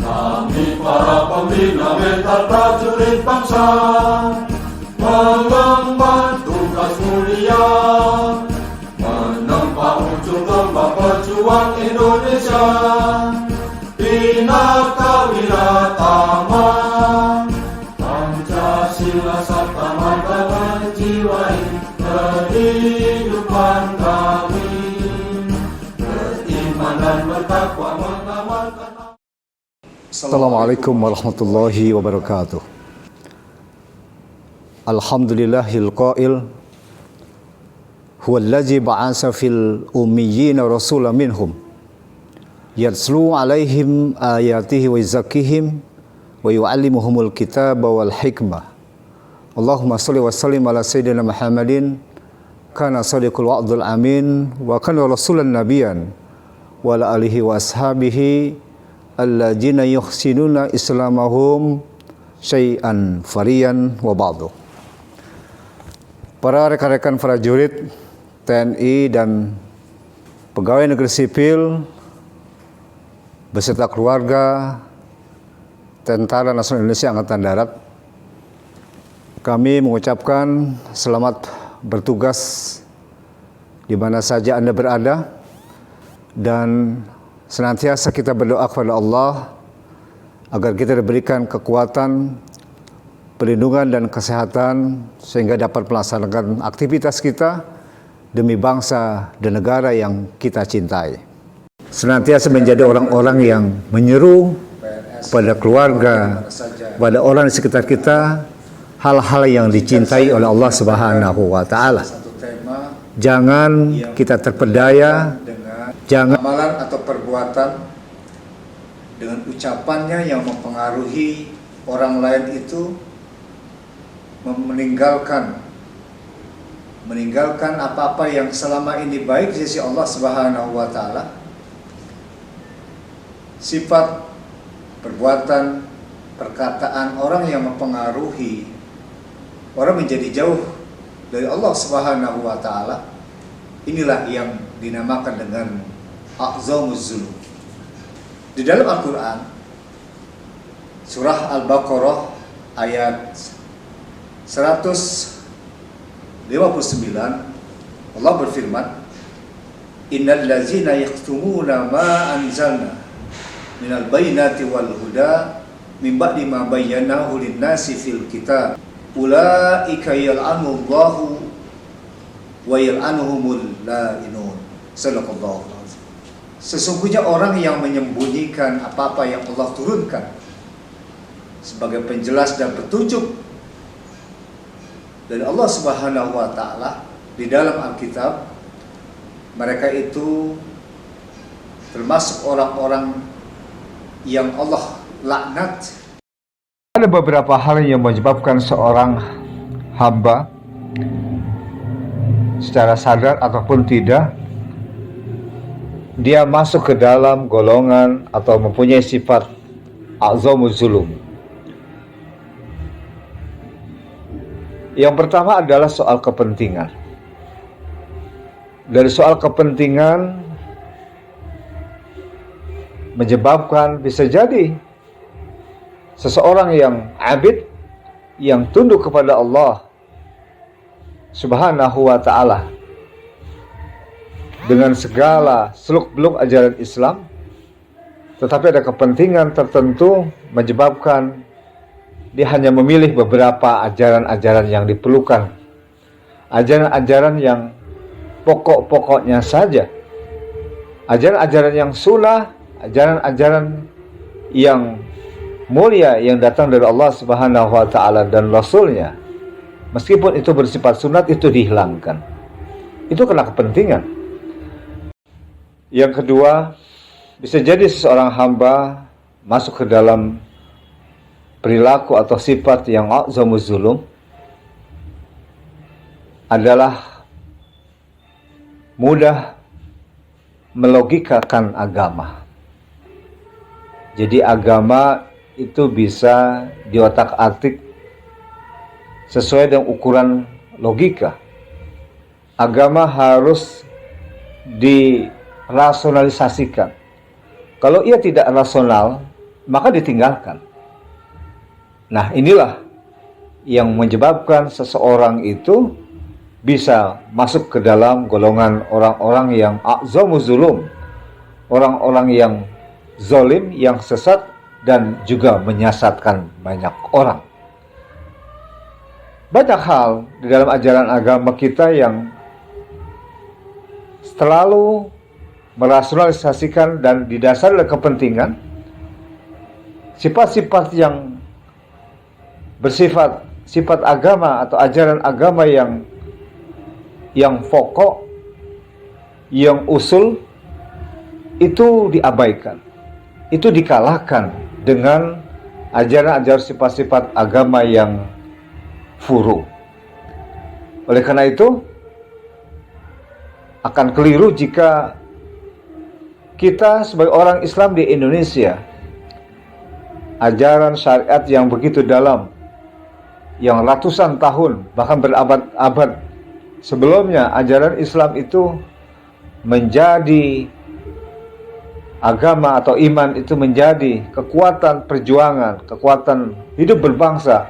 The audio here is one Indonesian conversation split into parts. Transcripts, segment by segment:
Kami para pembina mental prajurit bangsa mengemban tugas mulia, menempa ujung tombak pejuang Indonesia. Binaka Wiratama, Pancasila Sabta Marga menjiwai kehidupan kami, beriman dan bertakwa mengamalkan. Assalamualaikum warahmatullahi wabarakatuh. Alhamdulillahil qail huwallazi ba'asa fil ummiyina rasulan minhum yatslu alaihim ayatihi wa yuzakkihim wa yu'allimuhumul kitaba wal hikmah. Allahumma shalli wa sallim ala sayyidina Muhammadin kana sadiqul wa'dul amin wa kana rasulan nabiyyan wa ala alihi wa ashabihi alladzina yuhsinuna islamahum syai'an fariyan wa ba'du. Para rekan-rekan prajurit TNI dan pegawai negeri sipil beserta keluarga Tentara Nasional Indonesia Angkatan Darat, kami mengucapkan selamat bertugas di mana saja Anda berada, dan senantiasa kita berdoa kepada Allah agar kita diberikan kekuatan, perlindungan dan kesehatan sehingga dapat melaksanakan aktivitas kita demi bangsa dan negara yang kita cintai. Senantiasa menjadi orang-orang yang menyeru pada keluarga, pada orang di sekitar kita, hal-hal yang dicintai oleh Allah Subhanahu wa Ta'ala. Jangan kita terpedaya, jangan amalan atau perbuatan dengan ucapannya yang mempengaruhi orang lain itu meninggalkan apa-apa yang selama ini baik di sisi Allah Subhanahu wa Ta'ala. Sifat, perbuatan, perkataan orang yang mempengaruhi orang menjadi jauh dari Allah Subhanahu wa Ta'ala, inilah yang dinamakan dengan a'zamuz zulum. Di dalam Al-Quran surah Al-Baqarah ayat 159 Allah berfirman, innal ladzina yaktumuna ma anzalna minal bayyinati wal huda min ba'di ma bayyanahu lin-nasi fil kitab ulaika yal'anullahu wa yal'anuhumul la'inun. Sadaqallahu alazim. Sesungguhnya orang yang menyembunyikan apa-apa yang Allah turunkan sebagai penjelas dan petunjuk dari Allah Subhanahu wa Ta'ala di dalam Alkitab, mereka itu termasuk orang-orang yang Allah laknat. Ada beberapa hal yang menyebabkan seorang hamba secara sadar ataupun tidak dia masuk ke dalam golongan atau mempunyai sifat a'zamuz zulum. Yang pertama adalah soal kepentingan. Dari soal kepentingan menyebabkan bisa jadi seseorang yang abid, yang tunduk kepada Allah Subhanahu wa Ta'ala dengan segala seluk-beluk ajaran Islam, tetapi ada kepentingan tertentu menyebabkan dia hanya memilih beberapa ajaran-ajaran yang diperlukan, ajaran-ajaran yang pokok-pokoknya saja, ajaran-ajaran yang sunnah, ajaran-ajaran yang mulia yang datang dari Allah Subhanahu wa Ta'ala dan Rasulnya, meskipun itu bersifat sunat, itu dihilangkan. Itu karena kepentingan. Yang kedua, bisa jadi seseorang hamba masuk ke dalam perilaku atau sifat yang a'zamuz zulum adalah mudah melogikakan agama. Jadi agama itu bisa diotak-atik sesuai dengan ukuran logika. Agama harus dirasionalisasikan. Kalau ia tidak rasional, maka ditinggalkan. Nah, inilah yang menyebabkan seseorang itu bisa masuk ke dalam golongan orang-orang yang a'zamu zulum, orang-orang yang zalim, yang sesat, dan juga menyesatkan banyak orang. Banyak hal di dalam ajaran agama kita yang terlalu merasionalisasikan dan didasari oleh kepentingan, sifat-sifat yang bersifat sifat agama atau ajaran agama yang pokok, yang usul, itu diabaikan, itu dikalahkan dengan ajaran-ajaran sifat-sifat agama yang furu. Oleh karena itu, akan keliru jika kita sebagai orang Islam di Indonesia, ajaran syariat yang begitu dalam, yang ratusan tahun, bahkan berabad-abad sebelumnya, ajaran Islam itu menjadi agama atau iman, itu menjadi kekuatan perjuangan, kekuatan hidup berbangsa,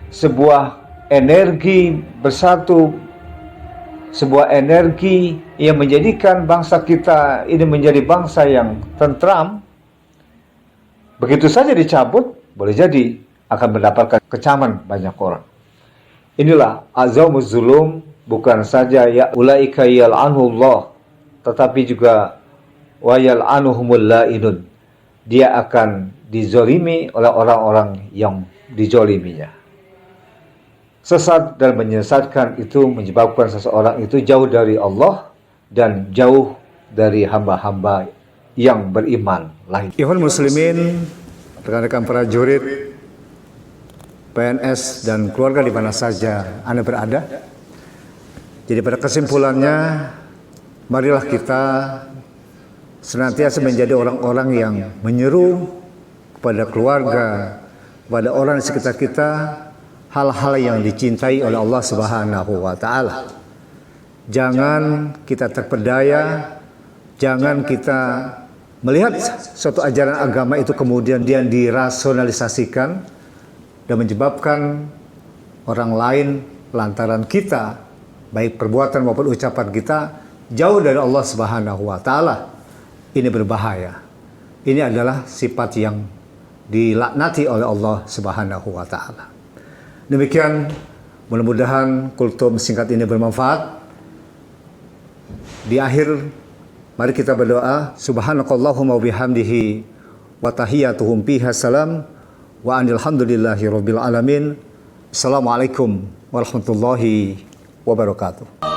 sebuah energi bersatu, sebuah energi yang menjadikan bangsa kita ini menjadi bangsa yang tentram. Begitu saja dicabut, boleh jadi akan mendapatkan kecaman banyak orang. Inilah azamuz zulum, bukan saja ya ulaika yal'anullah, tetapi juga wa yal'anuhumul la'inun. Dia akan dizolimi oleh orang-orang yang dizoliminya. Sesat dan menyesatkan itu menyebabkan seseorang itu jauh dari Allah dan jauh dari hamba-hamba yang beriman lain. Ikhwan muslimin, rekan-rekan prajurit, PNS dan keluarga di mana saja Anda berada. Jadi pada kesimpulannya, marilah kita senantiasa menjadi orang-orang yang menyeru kepada keluarga, kepada orang di sekitar kita, hal-hal yang dicintai oleh Allah Subhanahu wa Ta'ala. Jangan kita terpedaya, jangan kita melihat suatu ajaran agama itu kemudian dia dirasionalisasikan dan menyebabkan orang lain lantaran kita, baik perbuatan maupun ucapan kita, jauh dari Allah Subhanahu wa Ta'ala. Ini berbahaya. Ini adalah sifat yang dilaknati oleh Allah Subhanahu wa Ta'ala. Demikian, mudah-mudahan kultum singkat ini bermanfaat. Di akhir, mari kita berdoa. Subhanakallahumma wabihamdihi wa tahiyyatuhum fiha salam wa anilhamdulillahi rabbil alamin. Assalamualaikum warahmatullahi wabarakatuh.